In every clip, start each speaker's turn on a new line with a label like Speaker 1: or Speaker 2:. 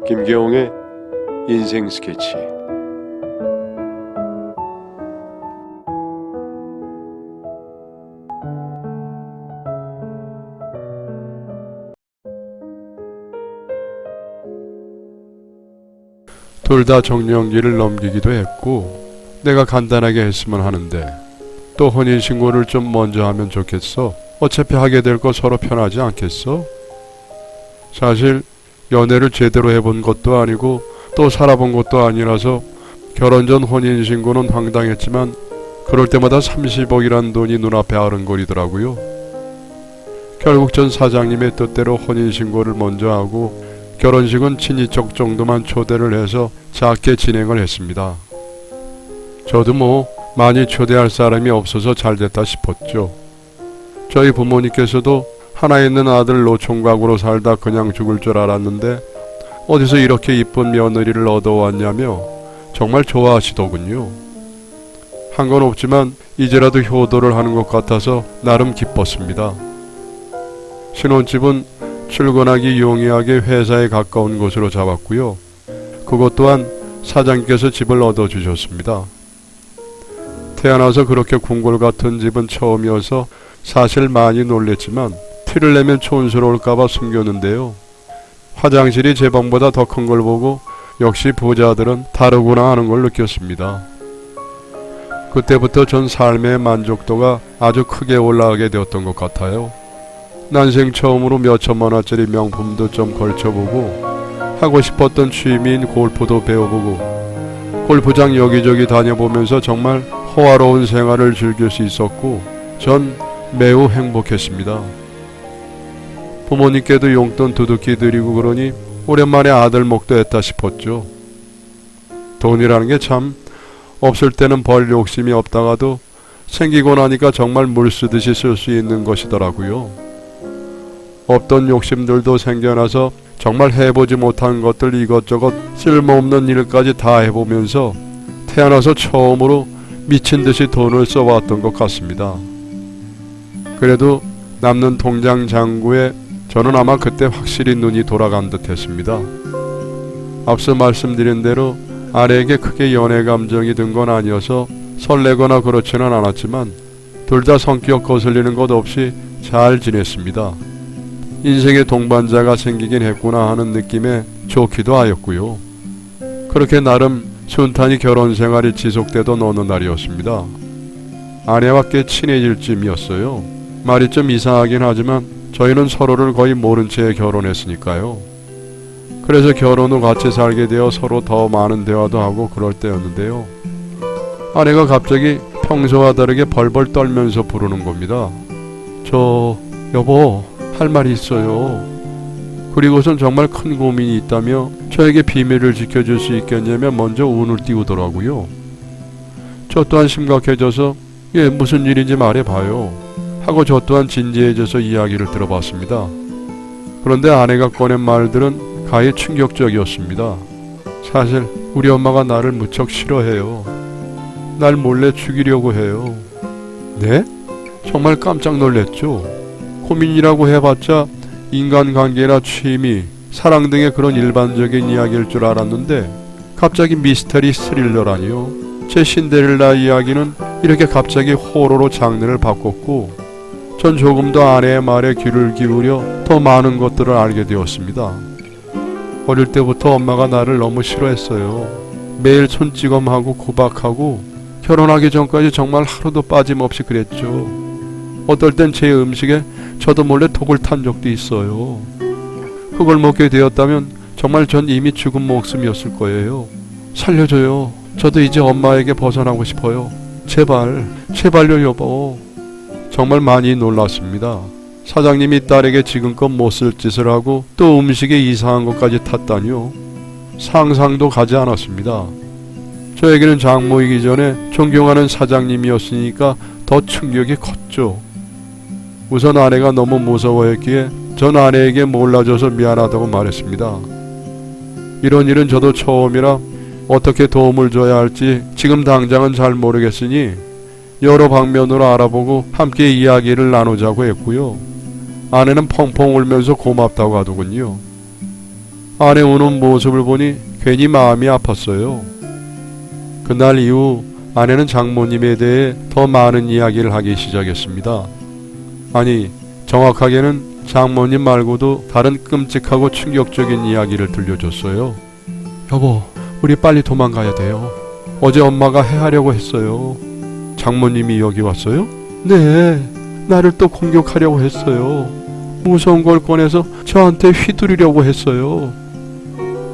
Speaker 1: 김계홍의 인생 스케치. 둘 다 정년기를 넘기기도 했고 내가 간단하게 했으면 하는데 또 혼인신고를 좀 먼저 하면 좋겠어. 어차피 하게 될 거 서로 편하지 않겠어? 사실 연애를 제대로 해본 것도 아니고 또 살아본 것도 아니라서 결혼 전 혼인신고는 황당했지만 그럴 때마다 30억이란 돈이 눈앞에 아른거리더라고요. 결국 전 사장님의 뜻대로 혼인신고를 먼저 하고 결혼식은 친인척 정도만 초대를 해서 작게 진행을 했습니다. 저도 많이 초대할 사람이 없어서 잘됐다 싶었죠. 저희 부모님께서도 하나 있는 아들 노총각으로 살다 그냥 죽을 줄 알았는데 어디서 이렇게 이쁜 며느리를 얻어왔냐며 정말 좋아하시더군요. 한 건 없지만 이제라도 효도를 하는 것 같아서 나름 기뻤습니다. 신혼집은 출근하기 용이하게 회사에 가까운 곳으로 잡았고요. 그것 또한 사장님께서 집을 얻어주셨습니다. 태어나서 그렇게 궁궐 같은 집은 처음이어서 사실 많이 놀랬지만 티를 내면 촌스러울까봐 숨겼는데요. 화장실이 제 방보다 더 큰 걸 보고 역시 부자들은 다르구나 하는 걸 느꼈습니다. 그때부터 전 삶의 만족도가 아주 크게 올라가게 되었던 것 같아요. 난생 처음으로 몇천만 원짜리 명품도 좀 걸쳐보고 하고 싶었던 취미인 골프도 배워보고 골프장 여기저기 다녀보면서 정말 호화로운 생활을 즐길 수 있었고 전 매우 행복했습니다. 부모님께도 용돈 두둑히 드리고 그러니 오랜만에 아들 목도 했다 싶었죠. 돈이라는 게 참 없을 때는 벌 욕심이 없다가도 생기고 나니까 정말 물 쓰듯이 쓸 수 있는 것이더라고요. 없던 욕심들도 생겨나서 정말 해보지 못한 것들 이것저것 쓸모없는 일까지 다 해보면서 태어나서 처음으로 미친듯이 돈을 써왔던 것 같습니다. 그래도 남는 통장 잔고에 저는 아마 그때 확실히 눈이 돌아간 듯 했습니다. 앞서 말씀드린 대로 아내에게 크게 연애 감정이 든 건 아니어서 설레거나 그렇지는 않았지만 둘 다 성격 거슬리는 것 없이 잘 지냈습니다. 인생의 동반자가 생기긴 했구나 하는 느낌에 좋기도 하였고요. 그렇게 나름 순탄히 결혼 생활이 지속되던 어느 날이었습니다. 아내와 꽤 친해질 쯤이었어요. 말이 좀 이상하긴 하지만 저희는 서로를 거의 모른 채 결혼했으니까요. 그래서 결혼 후 같이 살게 되어 서로 더 많은 대화도 하고 그럴 때였는데요. 아내가 갑자기 평소와 다르게 벌벌 떨면서 부르는 겁니다. 여보, 할 말이 있어요. 그리고선 정말 큰 고민이 있다며 저에게 비밀을 지켜줄 수 있겠냐며 먼저 운을 띄우더라고요. 저 또한 심각해져서 무슨 일인지 말해봐요 하고 저 또한 진지해져서 이야기를 들어봤습니다. 그런데 아내가 꺼낸 말들은 가히 충격적이었습니다. 사실 우리 엄마가 나를 무척 싫어해요. 날 몰래 죽이려고 해요. 네? 정말 깜짝 놀랐죠. 고민이라고 해봤자 인간관계나 취미, 사랑 등의 그런 일반적인 이야기일 줄 알았는데 갑자기 미스터리 스릴러라니요. 제 신데렐라 이야기는 이렇게 갑자기 호러로 장르를 바꿨고 전 조금 더 아내의 말에 귀를 기울여 더 많은 것들을 알게 되었습니다. 어릴 때부터 엄마가 나를 너무 싫어했어요. 매일 손찌검하고 구박하고 결혼하기 전까지 정말 하루도 빠짐없이 그랬죠. 어떨 땐 제 음식에 저도 몰래 독을 탄 적도 있어요. 그걸 먹게 되었다면 정말 전 이미 죽은 목숨이었을 거예요. 살려줘요. 저도 이제 엄마에게 벗어나고 싶어요. 제발요 여보. 정말 많이 놀랐습니다. 사장님이 딸에게 지금껏 못 쓸 짓을 하고 또 음식에 이상한 것까지 탔다니요. 상상도 가지 않았습니다. 저에게는 장모이기 전에 존경하는 사장님이었으니까 더 충격이 컸죠. 우선 아내가 너무 무서워했기에 전 아내에게 몰라줘서 미안하다고 말했습니다. 이런 일은 저도 처음이라 어떻게 도움을 줘야 할지 지금 당장은 잘 모르겠으니 여러 방면으로 알아보고 함께 이야기를 나누자고 했고요. 아내는 펑펑 울면서 고맙다고 하더군요. 아내 우는 모습을 보니 괜히 마음이 아팠어요. 그날 이후 아내는 장모님에 대해 더 많은 이야기를 하기 시작했습니다. 아니, 정확하게는 장모님 말고도 다른 끔찍하고 충격적인 이야기를 들려줬어요. 여보, 우리 빨리 도망가야 돼요. 어제 엄마가 해하려고 했어요. 장모님이 여기 왔어요? 네, 나를 또 공격하려고 했어요. 무서운 걸 꺼내서 저한테 휘두르려고 했어요.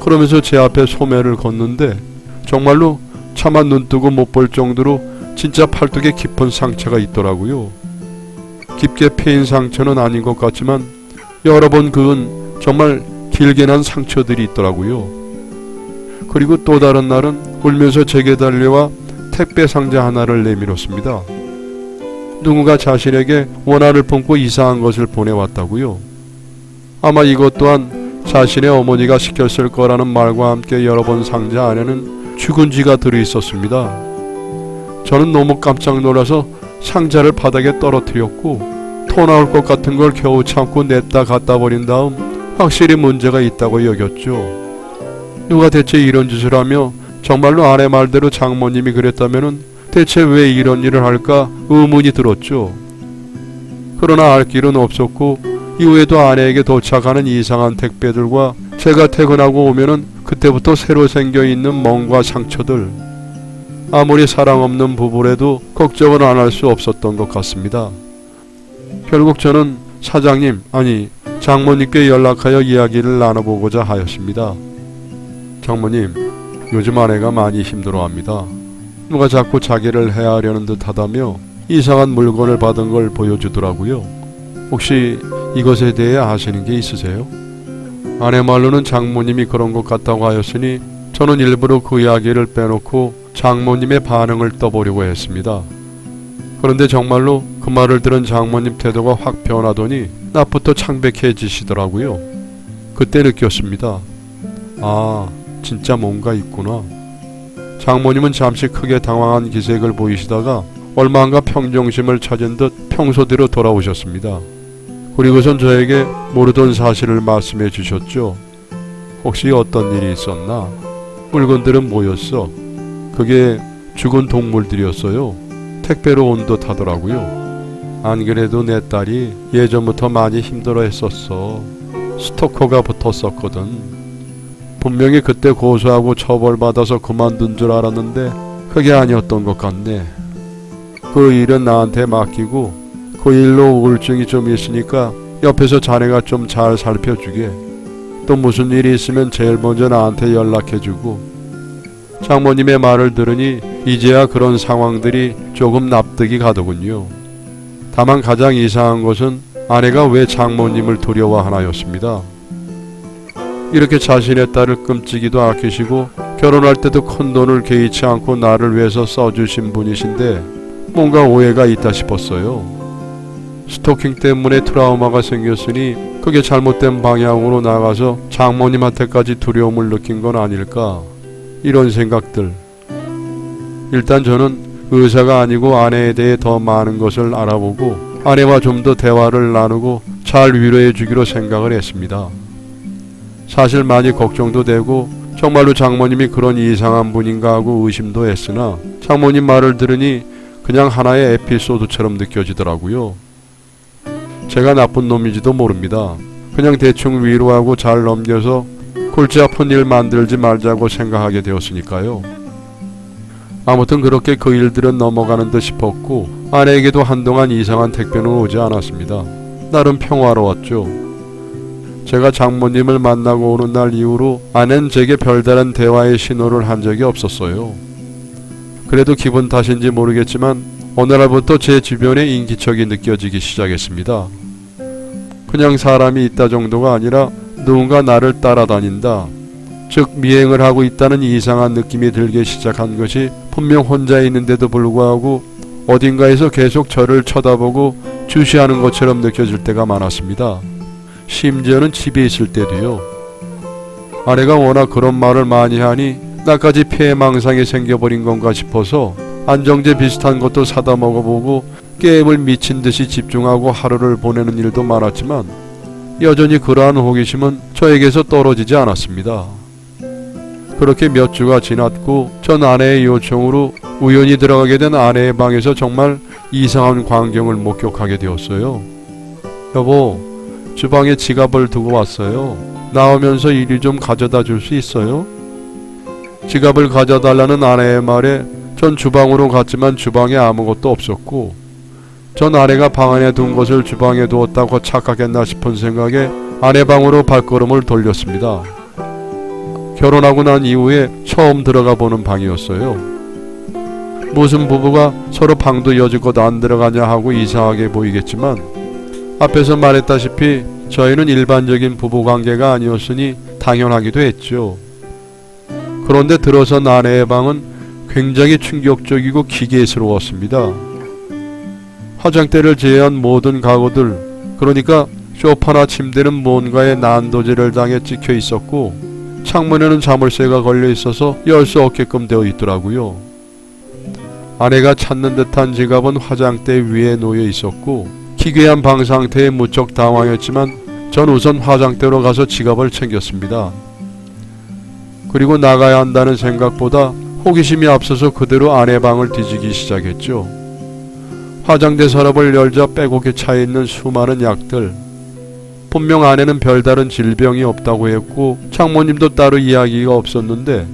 Speaker 1: 그러면서 제 앞에 소매를 걷는데 정말로 차마 눈뜨고 못 볼 정도로 진짜 팔뚝에 깊은 상처가 있더라고요. 깊게 패인 상처는 아닌 것 같지만 여러 번 그은 정말 길게 난 상처들이 있더라고요. 그리고 또 다른 날은 울면서 제게 달려와 택배 상자 하나를 내밀었습니다. 누군가 자신에게 원한을 품고 이상한 것을 보내왔다고요. 아마 이것 또한 자신의 어머니가 시켰을 거라는 말과 함께 열어본 상자 안에는 죽은 쥐가 들어있었습니다. 저는 너무 깜짝 놀라서 상자를 바닥에 떨어뜨렸고 토 나올 것 같은 걸 겨우 참고 냈다 갖다 버린 다음 확실히 문제가 있다고 여겼죠. 누가 대체 이런 짓을 하며 정말로 아내 말대로 장모님이 그랬다면은 대체 왜 이런 일을 할까 의문이 들었죠. 그러나 알 길은 없었고 이후에도 아내에게 도착하는 이상한 택배들과 제가 퇴근하고 오면은 그때부터 새로 생겨있는 멍과 상처들. 아무리 사랑 없는 부부라도 걱정을 안 할 수 없었던 것 같습니다. 결국 저는 사장님, 아니 장모님께 연락하여 이야기를 나눠보고자 하였습니다. 장모님, 요즘 아내가 많이 힘들어합니다. 누가 자꾸 자기를 해하려는 듯 하다며 이상한 물건을 받은 걸 보여주더라고요. 혹시 이것에 대해 아시는 게 있으세요? 아내 말로는 장모님이 그런 것 같다고 하였으니 저는 일부러 그 이야기를 빼놓고 장모님의 반응을 떠보려고 했습니다. 그런데 정말로 그 말을 들은 장모님 태도가 확 변하더니 낮부터 창백해지시더라고요. 그때 느꼈습니다. 아, 진짜 뭔가 있구나. 장모님은 잠시 크게 당황한 기색을 보이시다가 얼마인가 평정심을 찾은 듯 평소대로 돌아오셨습니다. 그리고선 저에게 모르던 사실을 말씀해 주셨죠. 혹시 어떤 일이 있었나? 물건들은 뭐였어? 그게 죽은 동물들이었어요. 택배로 온 듯 하더라고요. 안 그래도 내 딸이 예전부터 많이 힘들어 했었어. 스토커가 붙었었거든. 분명히 그때 고소하고 처벌받아서 그만둔 줄 알았는데 그게 아니었던 것 같네. 그 일은 나한테 맡기고 그 일로 우울증이 좀 있으니까 옆에서 자네가 좀 잘 살펴주게. 또 무슨 일이 있으면 제일 먼저 나한테 연락해주고. 장모님의 말을 들으니 이제야 그런 상황들이 조금 납득이 가더군요. 다만 가장 이상한 것은 아내가 왜 장모님을 두려워하나였습니다. 이렇게 자신의 딸을 끔찍이도 아끼시고 결혼할 때도 큰 돈을 개의치 않고 나를 위해서 써주신 분이신데 뭔가 오해가 있다 싶었어요. 스토킹 때문에 트라우마가 생겼으니 그게 잘못된 방향으로 나가서 장모님한테까지 두려움을 느낀 건 아닐까, 이런 생각들. 일단 저는 의사가 아니고 아내에 대해 더 많은 것을 알아보고 아내와 좀 더 대화를 나누고 잘 위로해 주기로 생각을 했습니다. 사실 많이 걱정도 되고 정말로 장모님이 그런 이상한 분인가 하고 의심도 했으나 장모님 말을 들으니 그냥 하나의 에피소드처럼 느껴지더라고요. 제가 나쁜 놈인지도 모릅니다. 그냥 대충 위로하고 잘 넘겨서 골치 아픈 일 만들지 말자고 생각하게 되었으니까요. 아무튼 그렇게 그 일들은 넘어가는 듯 싶었고 아내에게도 한동안 이상한 택배는 오지 않았습니다. 나름 평화로웠죠. 제가 장모님을 만나고 오는 날 이후로 아내는 제게 별다른 대화의 신호를 한 적이 없었어요. 그래도 기분 탓인지 모르겠지만 어느 날부터 제 주변에 인기척이 느껴지기 시작했습니다. 그냥 사람이 있다 정도가 아니라 누군가 나를 따라다닌다, 즉 미행을 하고 있다는 이상한 느낌이 들기 시작한 것이 분명 혼자 있는데도 불구하고 어딘가에서 계속 저를 쳐다보고 주시하는 것처럼 느껴질 때가 많았습니다. 심지어는 집에 있을 때도요. 아내가 워낙 그런 말을 많이 하니 나까지 피해망상이 생겨버린 건가 싶어서 안정제 비슷한 것도 사다 먹어보고 게임을 미친 듯이 집중하고 하루를 보내는 일도 많았지만 여전히 그러한 호기심은 저에게서 떨어지지 않았습니다. 그렇게 몇 주가 지났고 전 아내의 요청으로 우연히 들어가게 된 아내의 방에서 정말 이상한 광경을 목격하게 되었어요. 여보, 주방에 지갑을 두고 왔어요. 나오면서 이리 좀 가져다 줄 수 있어요? 지갑을 가져달라는 아내의 말에 전 주방으로 갔지만 주방에 아무것도 없었고 전 아내가 방 안에 둔 것을 주방에 두었다고 착각했나 싶은 생각에 아내 방으로 발걸음을 돌렸습니다. 결혼하고 난 이후에 처음 들어가 보는 방이었어요. 무슨 부부가 서로 방도 여지껏 안 들어가냐 하고 이상하게 보이겠지만 앞에서 말했다시피 저희는 일반적인 부부관계가 아니었으니 당연하기도 했죠. 그런데 들어선 아내의 방은 굉장히 충격적이고 기괴스러웠습니다. 화장대를 제외한 모든 가구들, 그러니까 소파나 침대는 뭔가의 난도질을 당해 찍혀 있었고 창문에는 자물쇠가 걸려 있어서 열 수 없게끔 되어 있더라고요. 아내가 찾는 듯한 지갑은 화장대 위에 놓여 있었고 기괴한 방 상태에 무척 당황했지만 전 우선 화장대로 가서 지갑을 챙겼습니다. 그리고 나가야 한다는 생각보다 호기심이 앞서서 그대로 아내 방을 뒤지기 시작했죠. 화장대 서랍을 열자 빼곡히 차있는 수많은 약들. 분명 아내는 별다른 질병이 없다고 했고 장모님도 따로 이야기가 없었는데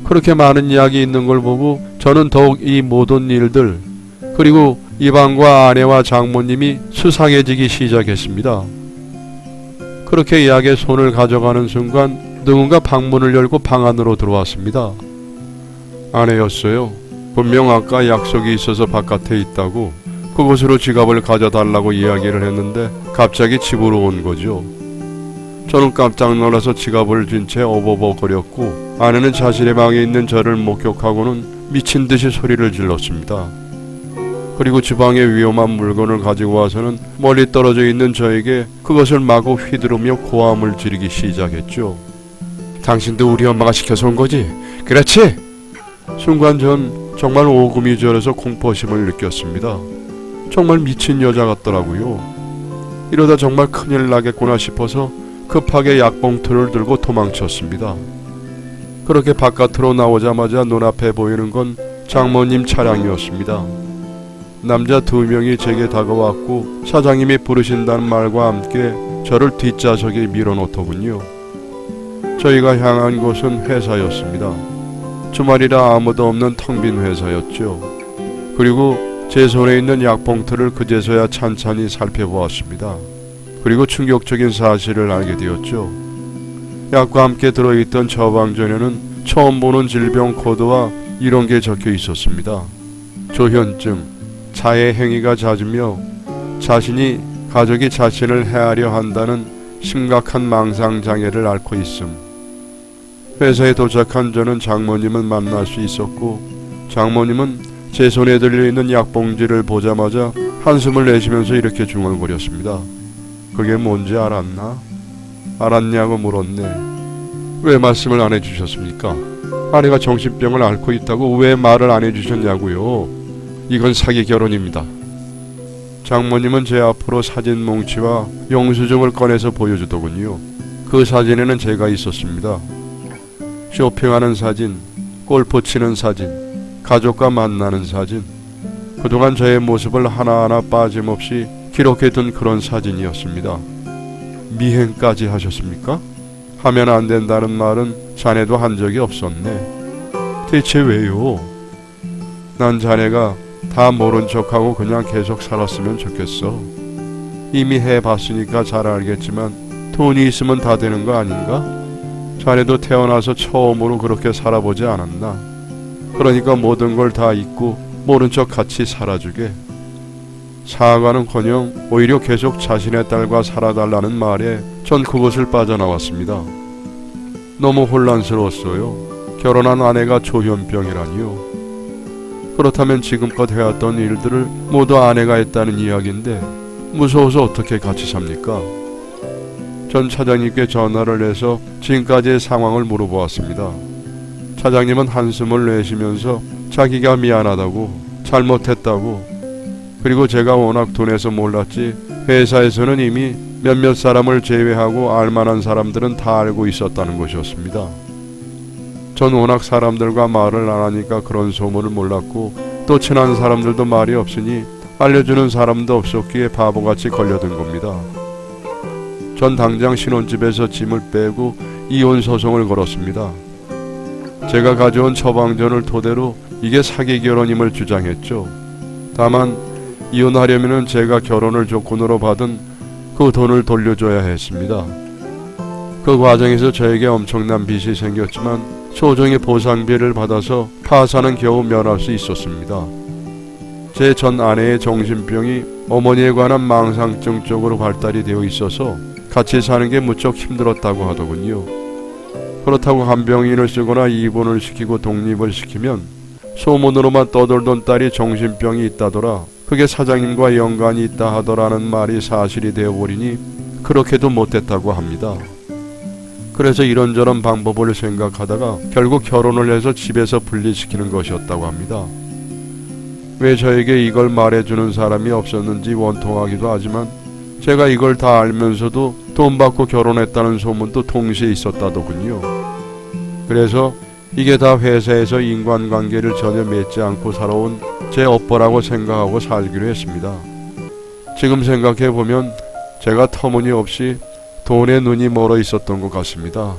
Speaker 1: 그렇게 많은 약이 있는 걸 보고 저는 더욱 이 모든 일들 그리고 이 방과 아내와 장모님이 수상해지기 시작했습니다. 그렇게 약의 손을 가져가는 순간 누군가 방문을 열고 방 안으로 들어왔습니다. 아내였어요. 분명 아까 약속이 있어서 바깥에 있다고 그곳으로 지갑을 가져달라고 이야기를 했는데 갑자기 집으로 온 거죠. 저는 깜짝 놀라서 지갑을 쥔 채 어버버거렸고 아내는 자신의 방에 있는 저를 목격하고는 미친 듯이 소리를 질렀습니다. 그리고 주방에 위험한 물건을 가지고 와서는 멀리 떨어져 있는 저에게 그것을 마구 휘두르며 고함을 지르기 시작했죠. 당신도 우리 엄마가 시켜서 온 거지? 그렇지? 순간 전 정말 오금이 저려서 공포심을 느꼈습니다. 정말 미친 여자 같더라고요. 이러다 정말 큰일 나겠구나 싶어서 급하게 약봉투를 들고 도망쳤습니다. 그렇게 바깥으로 나오자마자 눈앞에 보이는 건 장모님 차량이었습니다. 남자 2명이 제게 다가왔고 사장님이 부르신다는 말과 함께 저를 뒷좌석에 밀어놓더군요. 저희가 향한 곳은 회사였습니다. 주말이라 아무도 없는 텅 빈 회사였죠. 그리고 제 손에 있는 약봉투를 그제서야 찬찬히 살펴보았습니다. 그리고 충격적인 사실을 알게 되었죠. 약과 함께 들어있던 처방전에는 처음 보는 질병 코드와 이런 게 적혀 있었습니다. 조현증, 자해 행위가 잦으며 자신이 가족이 자신을 해하려 한다는 심각한 망상장애를 앓고 있음. 회사에 도착한 저는 장모님을 만날 수 있었고 장모님은 제 손에 들려있는 약봉지를 보자마자 한숨을 내쉬면서 이렇게 중얼거렸습니다. 그게 뭔지 알았나? 알았냐고 물었네. 왜 말씀을 안 해주셨습니까? 아내가 정신병을 앓고 있다고 왜 말을 안 해주셨냐고요? 이건 사기 결혼입니다. 장모님은 제 앞으로 사진 뭉치와 영수증을 꺼내서 보여주더군요. 그 사진에는 제가 있었습니다. 쇼핑하는 사진, 골프 치는 사진, 가족과 만나는 사진. 그동안 저의 모습을 하나하나 빠짐없이 기록해둔 그런 사진이었습니다. 미행까지 하셨습니까? 하면 안 된다는 말은 자네도 한 적이 없었네. 대체 왜요? 난 자네가 다 모른 척하고 그냥 계속 살았으면 좋겠어. 이미 해봤으니까 잘 알겠지만 돈이 있으면 다 되는 거 아닌가? 자네도 태어나서 처음으로 그렇게 살아보지 않았나? 그러니까 모든 걸 다 잊고 모른 척 같이 살아주게. 사과는커녕 오히려 계속 자신의 딸과 살아달라는 말에 전 그곳을 빠져나왔습니다. 너무 혼란스러웠어요. 결혼한 아내가 조현병이라니요. 그렇다면 지금껏 해왔던 일들을 모두 아내가 했다는 이야기인데 무서워서 어떻게 같이 삽니까? 전 차장님께 전화를 해서 지금까지의 상황을 물어보았습니다. 차장님은 한숨을 내쉬면서 자기가 미안하다고 잘못했다고 그리고 제가 워낙 둔해서 몰랐지 회사에서는 이미 몇몇 사람을 제외하고 알만한 사람들은 다 알고 있었다는 것이었습니다. 전 워낙 사람들과 말을 안 하니까 그런 소문을 몰랐고 또 친한 사람들도 말이 없으니 알려주는 사람도 없었기에 바보같이 걸려든 겁니다. 전 당장 신혼집에서 짐을 빼고 이혼 소송을 걸었습니다. 제가 가져온 처방전을 토대로 이게 사기 결혼임을 주장했죠. 다만 이혼하려면 제가 결혼을 조건으로 받은 그 돈을 돌려줘야 했습니다. 그 과정에서 저에게 엄청난 빚이 생겼지만 소정의 보상비를 받아서 파산은 겨우 면할 수 있었습니다. 제 전 아내의 정신병이 어머니에 관한 망상증 쪽으로 발달이 되어 있어서 같이 사는 게 무척 힘들었다고 하더군요. 그렇다고 간병인을 쓰거나 입원을 시키고 독립을 시키면 소문으로만 떠돌던 딸이 정신병이 있다더라, 그게 사장님과 연관이 있다 하더라는 말이 사실이 되어버리니 그렇게도 못했다고 합니다. 그래서 이런저런 방법을 생각하다가 결국 결혼을 해서 집에서 분리시키는 것이었다고 합니다. 왜 저에게 이걸 말해주는 사람이 없었는지 원통하기도 하지만 제가 이걸 다 알면서도 돈 받고 결혼했다는 소문도 동시에 있었다더군요. 그래서 이게 다 회사에서 인간관계를 전혀 맺지 않고 살아온 제 업보라고 생각하고 살기로 했습니다. 지금 생각해보면 제가 터무니없이 돈에 눈이 멀어 있었던 것 같습니다.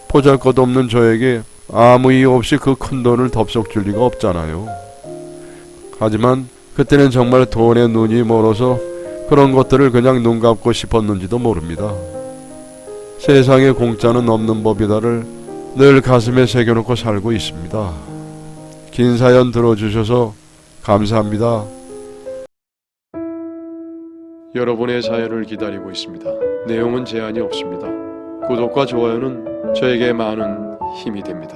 Speaker 1: 보잘것없는 저에게 아무 이유 없이 그 큰 돈을 덥석 줄 리가 없잖아요. 하지만 그때는 정말 돈에 눈이 멀어서 그런 것들을 그냥 눈 감고 싶었는지도 모릅니다. 세상에 공짜는 없는 법이다를 늘 가슴에 새겨놓고 살고 있습니다. 긴 사연 들어주셔서 감사합니다. 여러분의 사연을 기다리고 있습니다. 내용은 제한이 없습니다. 구독과 좋아요는 저에게 많은 힘이 됩니다.